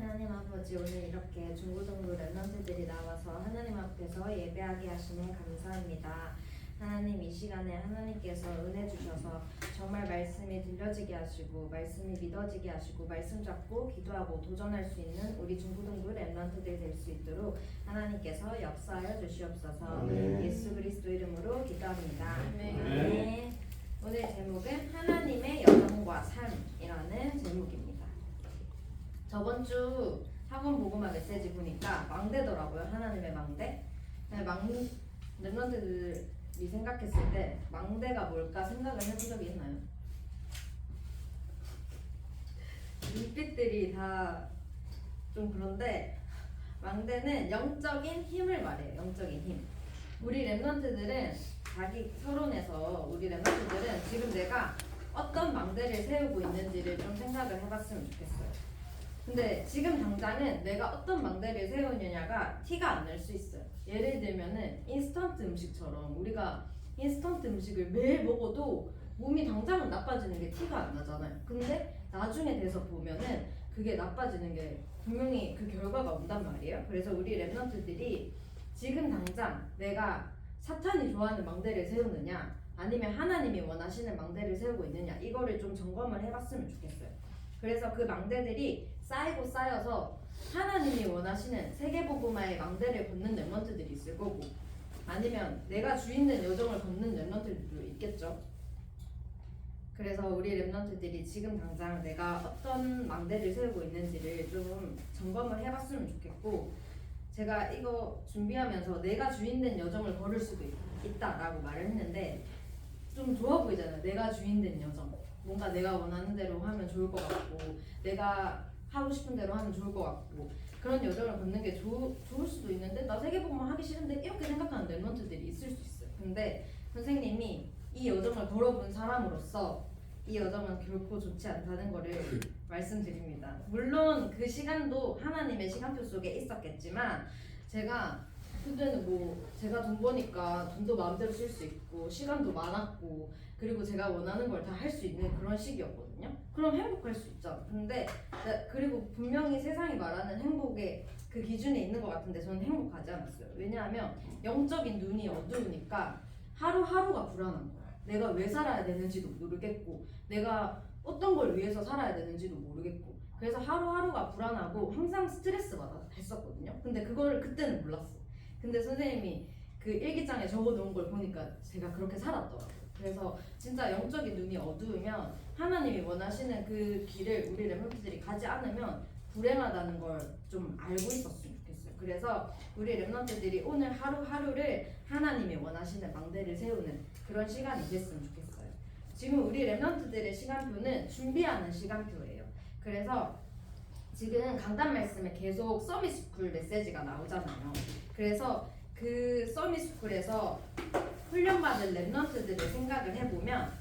하나님 아버지, 오늘 이렇게 중고등부 랩런트들이 나와서 하나님 앞에서 예배하게 하시니 감사합니다. 하나님, 이 시간에 하나님께서 은혜 주셔서 정말 말씀이 들려지게 하시고 말씀이 믿어지게 하시고 말씀 잡고 기도하고 도전할 수 있는 우리 중고등부 랩런트들 될 수 있도록 하나님께서 역사하여 주시옵소서. 예수 그리스도 이름으로 기도합니다. 네. 오늘 제목은 하나님의 여정과 삶이라는 제목입니다. 저번 주 학원 복음화 메시지 보니까 망대더라고요. 하나님의 망대. 랩런트들이 생각했을 때 망대가 뭘까 생각을 해본 적이 있나요? 눈빛들이 다 좀 그런데 망대는 영적인 힘을 말해요. 영적인 힘. 우리 랩런트들은 자기 서론에서 우리 랩런트들은 지금 내가 어떤 망대를 세우고 있는지를 좀 생각을 해봤으면 좋겠어요. 근데 지금 당장은 내가 어떤 망대를 세우느냐가 티가 안 날 수 있어요. 예를 들면은 인스턴트 음식처럼 우리가 인스턴트 음식을 매일 먹어도 몸이 당장은 나빠지는 게 티가 안 나잖아요. 근데 나중에 돼서 보면은 그게 나빠지는 게 분명히 그 결과가 온단 말이에요. 그래서 우리 랩런트들이 지금 당장 내가 사탄이 좋아하는 망대를 세우느냐 아니면 하나님이 원하시는 망대를 세우고 있느냐 이거를 좀 점검을 해봤으면 좋겠어요. 그래서 그 망대들이 쌓이고 쌓여서 하나님이 원하시는 세계복음화의 망대를 걷는 랩런트들이 있을 거고 아니면 내가 주인된 여정을 걷는 랩런트들도 있겠죠. 그래서 우리 랩런트들이 지금 당장 내가 어떤 망대를 세우고 있는지를 좀 점검을 해봤으면 좋겠고, 제가 이거 준비하면서 내가 주인된 여정을 걸을 수도 있다라고 말을 했는데 좀 좋아 보이잖아요. 내가 주인된 여정. 뭔가 내가 원하는 대로 하면 좋을 것 같고 내가 하고 싶은 대로 하면 좋을 것 같고 그런 여정을 걷는 게 좋을 수도 있는데 나 세계복음화 하기 싫은데 이렇게 생각하는 랩런트들이 있을 수 있어요. 근데 선생님이 이 여정을 걸어본 사람으로서 이 여정은 결코 좋지 않다는 거를 말씀드립니다. 물론 그 시간도 하나님의 시간표 속에 있었겠지만 제가 그때는 제가 돈 버니까 돈도 마음대로 쓸 수 있고 시간도 많았고 그리고 제가 원하는 걸 다 할 수 있는 그런 시기였거든요. 그럼 행복할 수 있잖아. 근데 그리고 분명히 세상이 말하는 행복의 그 기준에 있는 것 같은데 저는 행복하지 않았어요. 왜냐하면 영적인 눈이 어두우니까 하루하루가 불안한 거야. 내가 왜 살아야 되는지도 모르겠고 내가 어떤 걸 위해서 살아야 되는지도 모르겠고 그래서 하루하루가 불안하고 항상 스트레스 받아 했었거든요. 근데 그걸 그때는 몰랐어. 근데 선생님이 그 일기장에 적어놓은 걸 보니까 제가 그렇게 살았더라고요. 그래서 진짜 영적인 눈이 어두우면 하나님이 원하시는 그 길을 우리 랩런트들이 가지 않으면 불행하다는 걸 좀 알고 있었으면 좋겠어요. 그래서 우리 랩런트들이 오늘 하루하루를 하나님이 원하시는 망대를 세우는 그런 시간이 됐으면 좋겠어요. 지금 우리 랩런트들의 시간표는 준비하는 시간표예요. 그래서 지금 강단 말씀에 계속 서밋스쿨 메시지가 나오잖아요. 그래서 그 서밋스쿨에서 훈련받은 랩런트들을 생각을 해보면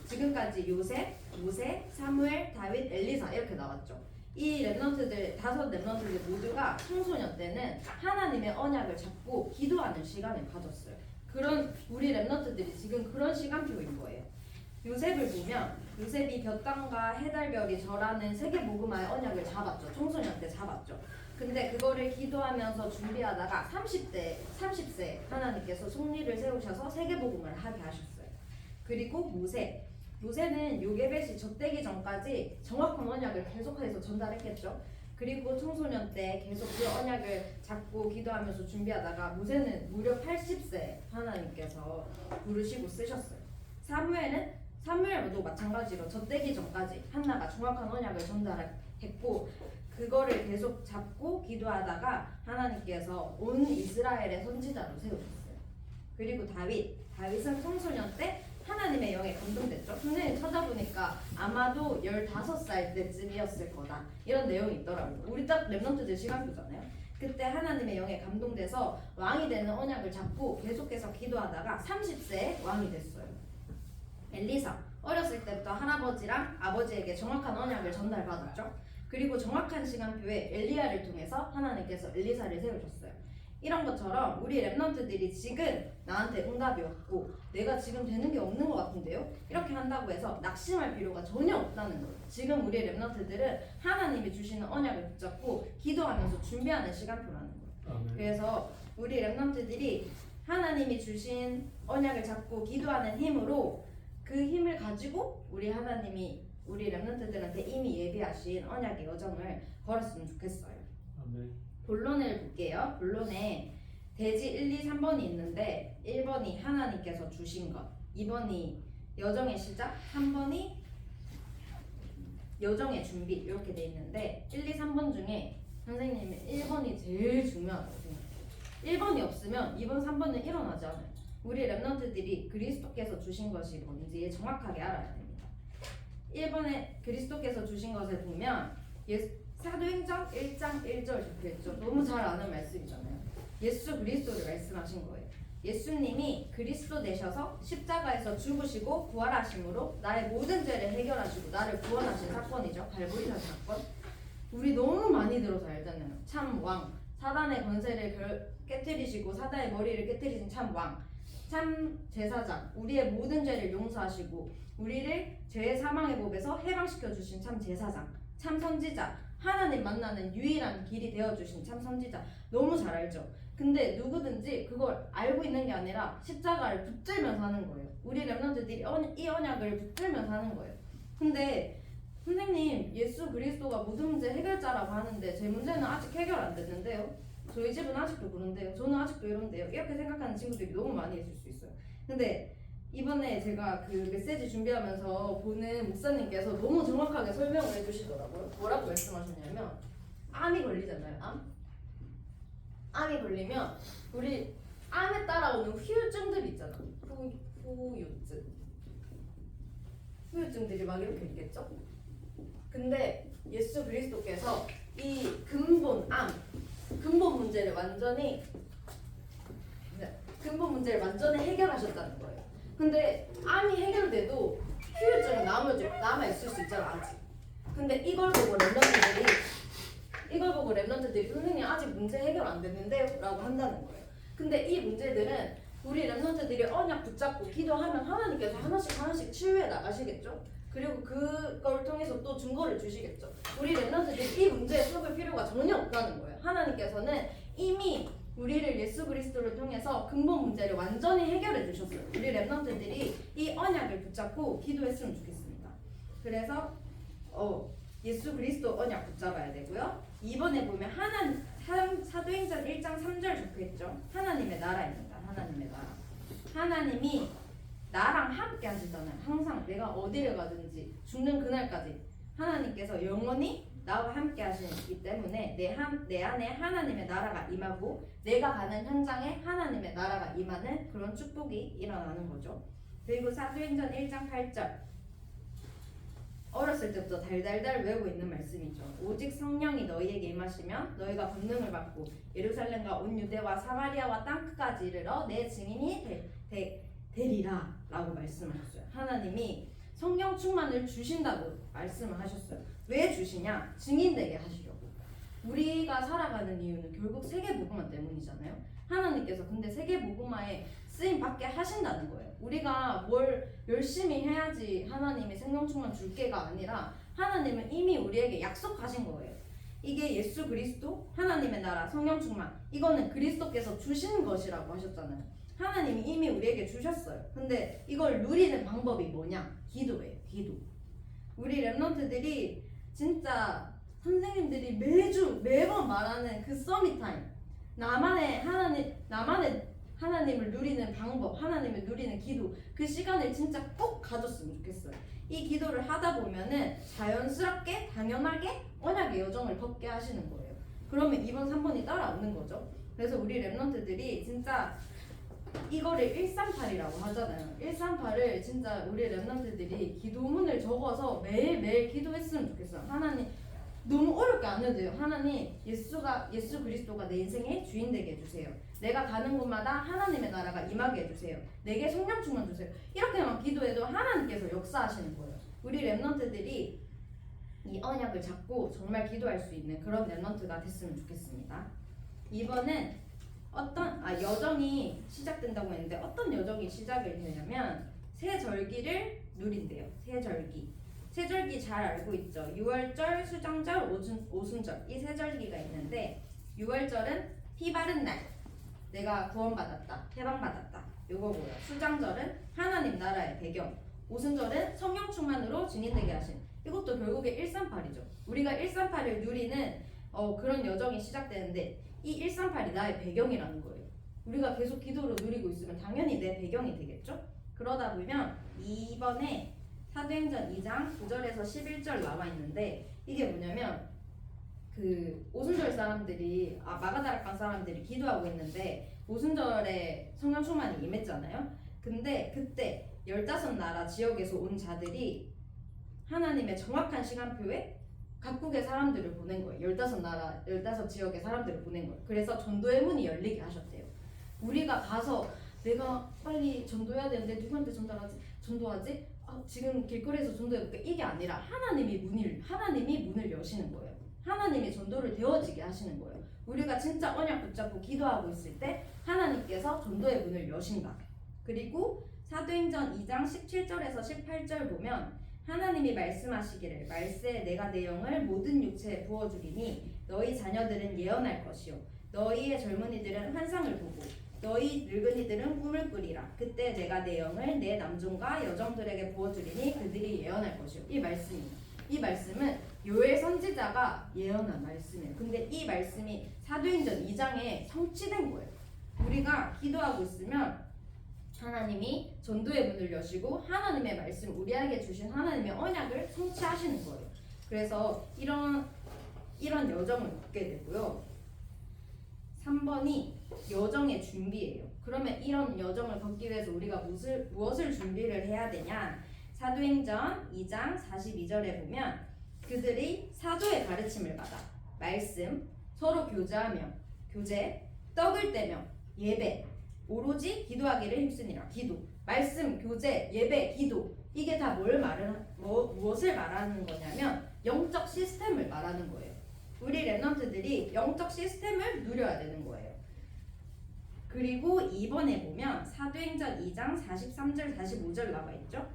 지금까지 요셉, 모세, 사무엘, 다윗, 엘리사 이렇게 나왔죠. 이 랩런트들 5랩런트들 모두가 청소년 때는 하나님의 언약을 잡고 기도하는 시간을 가졌어요. 그런 우리 랩런트들이 지금 그런 시간표인 거예요. 요셉을 보면 요셉이 볕땅과 해달별이 절하는 세계복음화의 언약을 잡았죠. 청소년 때 잡았죠. 근데 그거를 기도하면서 준비하다가 30세 하나님께서 속리를 세우셔서 세계복음을 하게 하셨어요. 그리고 모세는 요게벳이 젖되기 전까지 정확한 언약을 계속해서 전달했겠죠. 그리고 청소년 때 계속 그 언약을 잡고 기도하면서 준비하다가 모세는 무려 80세 하나님께서 부르시고 쓰셨어요. 사무엘도 마찬가지로 젖되기 전까지 한나가 정확한 언약을 전달했고 그거를 계속 잡고 기도하다가 하나님께서 온 이스라엘의 선지자로 세우셨어요. 그리고 다윗은 청소년 때 하나님의 영에 감동됐죠. 선생님 찾아보니까 아마도 15살 때쯤이었을 거다 이런 내용이 있더라고요. 우리 딱 랩런트들 시간표잖아요. 그때 하나님의 영에 감동돼서 왕이 되는 언약을 잡고 계속해서 기도하다가 30세에 왕이 됐어요. 엘리사 어렸을 때부터 할아버지랑 아버지에게 정확한 언약을 전달받았죠. 그리고 정확한 시간표에 엘리야를 통해서 하나님께서 엘리사를 세우셨어요. 이런 것처럼 우리 랩런트들이 지금 나한테 응답이 없고 내가 지금 되는 게 없는 것 같은데요? 이렇게 한다고 해서 낙심할 필요가 전혀 없다는 거예요. 지금 우리 랩런트들은 하나님이 주시는 언약을 붙잡고 기도하면서 준비하는 시간표라는 거예요. 그래서 우리 랩런트들이 하나님이 주신 언약을 잡고 기도하는 힘으로 그 힘을 가지고 우리 하나님이 우리 랩런트들한테 이미 예비하신 언약의 여정을 걸었으면 좋겠어요. 본론을 볼게요. 본론에 대지 1, 2, 3번이 있는데 1번이 하나님께서 주신 것, 2번이 여정의 시작, 3번이 여정의 준비 이렇게 돼 있는데 1, 2, 3번 중에 선생님은 1번이 제일 중요하다고 생각해요. 1번이 없으면 2번, 3번은 일어나지 않아요. 우리 랩런트들이 그리스도께서 주신 것이 뭔지 정확하게 알아야 됩니다. 1번에 그리스도께서 주신 것을 보면 사도행전 1장 1절 적혀있죠. 너무 잘 아는 말씀이잖아요. 예수 그리스도를 말씀하신 거예요. 예수님이 그리스도 되셔서 십자가에서 죽으시고 부활하심으로 나의 모든 죄를 해결하시고 나를 구원하신 사건이죠. 갈보리산 사건. 우리 너무 많이 들어서 알잖아요. 참 왕, 사단의 권세를 깨뜨리시고 사단의 머리를 깨뜨리신 참 왕, 참 제사장, 우리의 모든 죄를 용서하시고 우리를 죄의 사망의 법에서 해방시켜 주신 참 제사장, 참 선지자, 하나님 만나는 유일한 길이 되어주신 참 선지자. 너무 잘 알죠? 근데 누구든지 그걸 알고 있는 게 아니라 십자가를 붙들면서 하는 거예요. 우리 랩런트들이 이 언약을 붙들면서 하는 거예요. 근데 선생님 예수 그리스도가 모든 문제 해결자라고 하는데 제 문제는 아직 해결 안 됐는데요? 저희 집은 아직도 그런데요? 저는 아직도 이런데요? 이렇게 생각하는 친구들이 너무 많이 있을 수 있어요. 근데 이번에 제가 그 메시지 준비하면서 보는 목사님께서 너무 정확하게 설명을 해주시더라고요. 뭐라고 말씀하셨냐면 암이 걸리잖아요. 암이 걸리면 우리 암에 따라오는 후유증들이 있잖아. 후유증들이 막 이렇게 있겠죠? 근데 예수 그리스도께서 이 근본 문제를 완전히 해결하셨다는 거예요. 근데 암이 해결돼도 후유증이 남아있을 수 있잖아 아직. 근데 이걸 보고 랩런트들이 선생님 아직 문제 해결 안 됐는데요? 라고 한다는 거예요. 근데 이 문제들은 우리 랩런트들이 언약 붙잡고 기도하면 하나님께서 하나씩 치유해 나가시겠죠? 그리고 그걸 통해서 또 증거를 주시겠죠. 우리 랩런트들이 이 문제에 썩을 필요가 전혀 없다는 거예요. 하나님께서는 이미 우리를 예수 그리스도를 통해서 근본 문제를 완전히 해결해 주셨어요. 우리 랩런트들이 이 언약을 붙잡고 기도했으면 좋겠습니다. 그래서 예수 그리스도 언약 붙잡아야 되고요. 2번에 보면 사도행전 1장 3절 적혀있죠. 하나님의 나라입니다. 하나님의 나라. 하나님이 나랑 함께 하시잖아요. 항상 내가 어디를 가든지 죽는 그날까지 하나님께서 영원히 나와 함께 하시기 때문에 내 안에 하나님의 나라가 임하고 내가 가는 현장에 하나님의 나라가 임하는 그런 축복이 일어나는 거죠. 그리고 사도행전 1장 8절 어렸을 때부터 달달달 외우고 있는 말씀이죠. 오직 성령이 너희에게 임하시면 너희가 권능을 받고 예루살렘과 온 유대와 사마리아와 땅끝까지 이르러 내 증인이 되리라 라고 말씀하셨어요. 하나님이 성령 충만을 주신다고 말씀을 하셨어요. 왜 주시냐? 증인되게 하시려고. 우리가 살아가는 이유는 결국 세계복음화 때문이잖아요. 하나님께서 근데 세계복음화에 쓰임 받게 하신다는 거예요. 우리가 뭘 열심히 해야지 하나님이 생명 충만 줄게가 아니라 하나님은 이미 우리에게 약속하신 거예요. 이게 예수 그리스도, 하나님의 나라, 성령 충만, 이거는 그리스도께서 주신 것이라고 하셨잖아요. 하나님이 이미 우리에게 주셨어요. 근데 이걸 누리는 방법이 뭐냐? 기도예요. 기도. 우리 랩런트들이 진짜 선생님들이 매번 말하는 그 서밋 타임, 나만의 하나님을 누리는 방법, 하나님을 누리는 기도, 그 시간을 진짜 꼭 가졌으면 좋겠어요. 이 기도를 하다 보면은 자연스럽게 당연하게 언약의 여정을 걷게 하시는 거예요. 그러면 2번 3번이 따라오는 거죠. 그래서 우리 랩런트들이 진짜 이거를 138이라고 하잖아요. 138을 진짜 우리 랩런트들이 기도문을 적어서 매일매일 기도했으면 좋겠어요. 하나님, 너무 어렵게 안 해도 돼요. 하나님, 예수 그리스도가 내 인생의 주인 되게 해주세요. 내가 가는 곳마다 하나님의 나라가 임하게 해주세요. 내게 성령 충만 주세요. 이렇게만 기도해도 하나님께서 역사하시는 거예요. 우리 랩런트들이 이 언약을 잡고 정말 기도할 수 있는 그런 랩런트가 됐으면 좋겠습니다. 2번은 여정이 시작된다고 했는데 어떤 여정이 시작을 되냐면 새 절기를 누린대요. 새 절기. 새 절기 잘 알고 있죠. 6월절, 수장절, 오순절 이 세 절기가 있는데 6월절은 피 바른 날. 내가 구원받았다. 해방받았다. 요거고요. 수장절은 하나님 나라의 배경. 오순절은 성령 충만으로 증인되게 하신. 이것도 결국에 138이죠. 우리가 138을 누리는 그런 여정이 시작되는데 이 138이 나의 배경이라는 거예요. 우리가 계속 기도로 누리고 있으면 당연히 내 배경이 되겠죠? 그러다 보면 이번에 사도행전 2장 9절에서 11절 나와 있는데 이게 뭐냐면 그 오순절 사람들이 마가다락방 사람들이 기도하고 있는데 오순절에 성령 충만이 임했잖아요. 근데 그때 15나라 지역에서 온 자들이 하나님의 정확한 시간표에 각국의 사람들을 보낸 거예요. 15나라, 15지역의 사람들을 보낸 거예요. 그래서 전도의 문이 열리게 하셨대요. 우리가 가서 내가 빨리 전도해야 되는데 누구한테 전도하지? 지금 길거리에서 전도해볼게. 이게 아니라 하나님이 문을 여시는 거예요. 하나님이 전도를 되어지게 하시는 거예요. 우리가 진짜 언약 붙잡고 기도하고 있을 때 하나님께서 전도의 문을 여신다. 그리고 사도행전 2장 17절에서 18절 보면 하나님이 말씀하시기를 말세 내가 내 영을 모든 육체에 부어주리니 너희 자녀들은 예언할 것이요 너희의 젊은이들은 환상을 보고 너희 늙은이들은 꿈을 꾸리라. 그때 내가 내 영을 내 남종과 여종들에게 부어주리니 그들이 예언할 것이요. 이 말씀은 요엘 선지자가 예언한 말씀이에요. 근데 이 말씀이 사도행전 2장에 성취된 거예요. 우리가 기도하고 있으면 하나님이 전도의 문을 여시고 하나님의 말씀 우리에게 주신 하나님의 언약을 성취하시는 거예요. 그래서 이런 여정을 걷게 되고요. 3번이 여정의 준비예요. 그러면 이런 여정을 걷기 위해서 우리가 무엇을 준비를 해야 되냐? 사도행전 2장 42절에 보면 그들이 사도의 가르침을 받아 말씀, 서로 교제, 떡을 떼며 예배, 오로지 기도하기를 힘쓰니라. 기도, 말씀, 교제, 예배, 기도 이게 다 무엇을 말하는 거냐면 영적 시스템을 말하는 거예요. 우리 랩런트들이 영적 시스템을 누려야 되는 거예요. 그리고 2번에 보면 사도행전 2장 43절 45절 나와 있죠.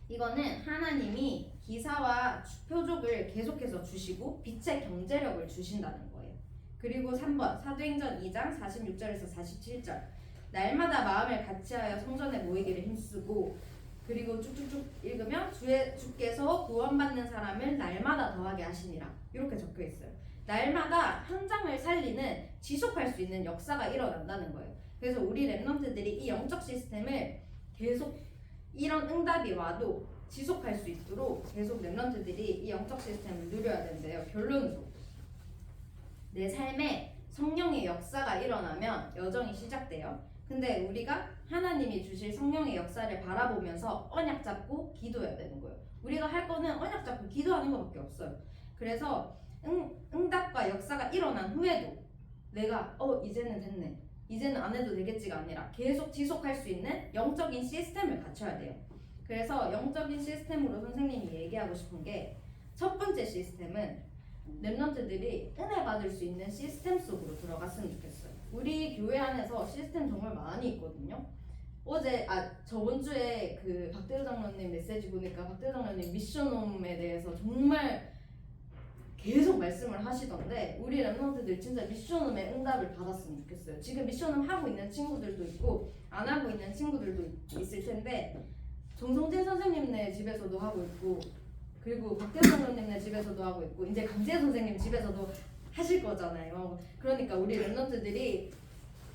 이거는 하나님이 기사와 표적을 계속해서 주시고 빛의 경제력을 주신다는 거예요. 그리고 3번 사도행전 2장 46절에서 47절 날마다 마음을 같이하여 성전에 모이기를 힘쓰고 그리고 쭉쭉쭉 읽으면 주께서 구원받는 사람을 날마다 더하게 하시니라 이렇게 적혀 있어요. 날마다 현장을 살리는 지속할 수 있는 역사가 일어난다는 거예요. 그래서 우리 랩런트들이 이 영적 시스템을 계속 이런 응답이 와도 지속할 수 있도록 계속 랩런트들이 이 영적 시스템을 누려야 된대요. 결론으로 내 삶에 성령의 역사가 일어나면 여정이 시작돼요. 근데 우리가 하나님이 주실 성령의 역사를 바라보면서 언약 잡고 기도해야 되는 거예요. 우리가 할 거는 언약 잡고 기도하는 것밖에 없어요. 그래서 응답과 역사가 일어난 후에도 내가 이제는 됐네, 이제는 안 해도 되겠지가 아니라 계속 지속할 수 있는 영적인 시스템을 갖춰야 돼요. 그래서 영적인 시스템으로 선생님이 얘기하고 싶은 게 첫 번째 시스템은 랩런트들이 은혜 받을 수 있는 시스템 속으로 들어갔으면 좋겠어요. 우리 교회 안에서 시스템 정말 많이 있거든요. 저번 주에 그 박대우 장로님 메시지 보니까 박대우 장로님 미션홈에 대해서 정말 계속 말씀을 하시던데 우리 랩런트들 진짜 미션홈의 응답을 받았으면 좋겠어요. 지금 미션홈 하고 있는 친구들도 있고 안 하고 있는 친구들도 있을 텐데 정성진 선생님네 집에서도 하고 있고 그리고 박대우 장로님네 집에서도 하고 있고 이제 강재 선생님 집에서도 하실 거잖아요. 그러니까 우리 랩런트들이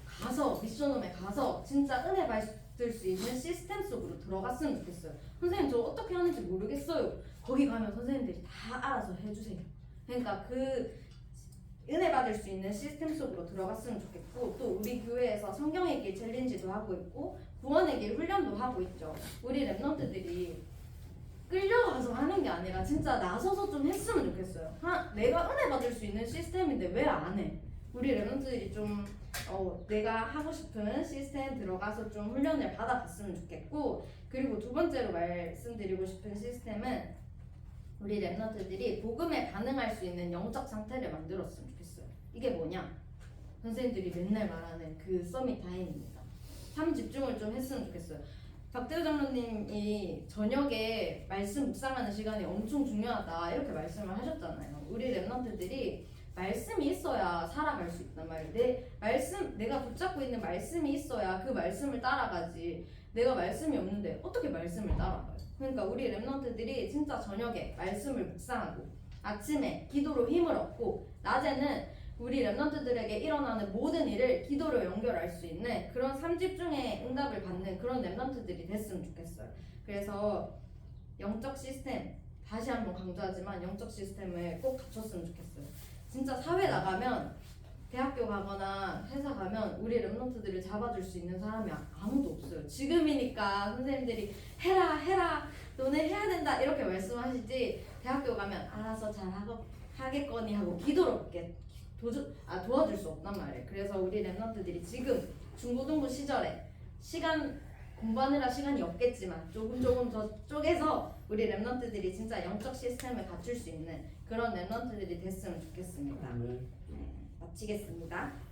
가서 미션홈에 가서 진짜 은혜 받을 수 있는 시스템 속으로 들어갔으면 좋겠어요. 선생님 저 어떻게 하는지 모르겠어요. 거기 가면 선생님들이 다 알아서 해주세요. 그러니까 그 은혜 받을 수 있는 시스템 속으로 들어갔으면 좋겠고 또 우리 교회에서 성경의 길 챌린지도 하고 있고 구원의 길 훈련도 하고 있죠. 우리 랩런트들이 끌려가서 하는 게 아니라 진짜 나서서 좀 했으면 좋겠어요. 내가 은혜 받을 수 있는 시스템인데 왜 안 해? 우리 랩런트들이 좀 내가 하고 싶은 시스템 들어가서 좀 훈련을 받아봤으면 좋겠고 그리고 두 번째로 말씀드리고 싶은 시스템은 우리 랩런트들이 복음에 반응할 수 있는 영적 상태를 만들었으면 좋겠어요. 이게 뭐냐? 선생님들이 맨날 말하는 그 서밋 타임입니다. 참 집중을 좀 했으면 좋겠어요. 박대호 장로님이 저녁에 말씀 묵상하는 시간이 엄청 중요하다 이렇게 말씀을 하셨잖아요. 우리 랩런트들이 말씀이 있어야 살아갈 수 있단 말이에요. 내가 붙잡고 있는 말씀이 있어야 그 말씀을 따라가지. 내가 말씀이 없는데 어떻게 말씀을 따라가요? 그러니까 우리 랩런트들이 진짜 저녁에 말씀을 묵상하고 아침에 기도로 힘을 얻고 낮에는 우리 랩런트들에게 일어나는 모든 일을 기도로 연결할 수 있는 그런 삼집중의 응답을 받는 그런 랩런트들이 됐으면 좋겠어요. 그래서 영적 시스템, 다시 한번 강조하지만 영적 시스템을 꼭 갖췄으면 좋겠어요. 진짜 사회 나가면 대학교 가거나 회사 가면 우리 랩런트들을 잡아줄 수 있는 사람이 아무도 없어요. 지금이니까 선생님들이 해라 너네 해야 된다 이렇게 말씀하시지, 대학교 가면 알아서 하겠거니 하고 기도롭게 도와줄 수 없단 말이에요. 그래서 우리 랩런트들이 지금 중고등부 시절에 공부하느라 시간이 없겠지만 조금 더 쪼개서 우리 랩런트들이 진짜 영적 시스템을 갖출 수 있는 그런 랩런트들이 됐으면 좋겠습니다. 네, 마치겠습니다.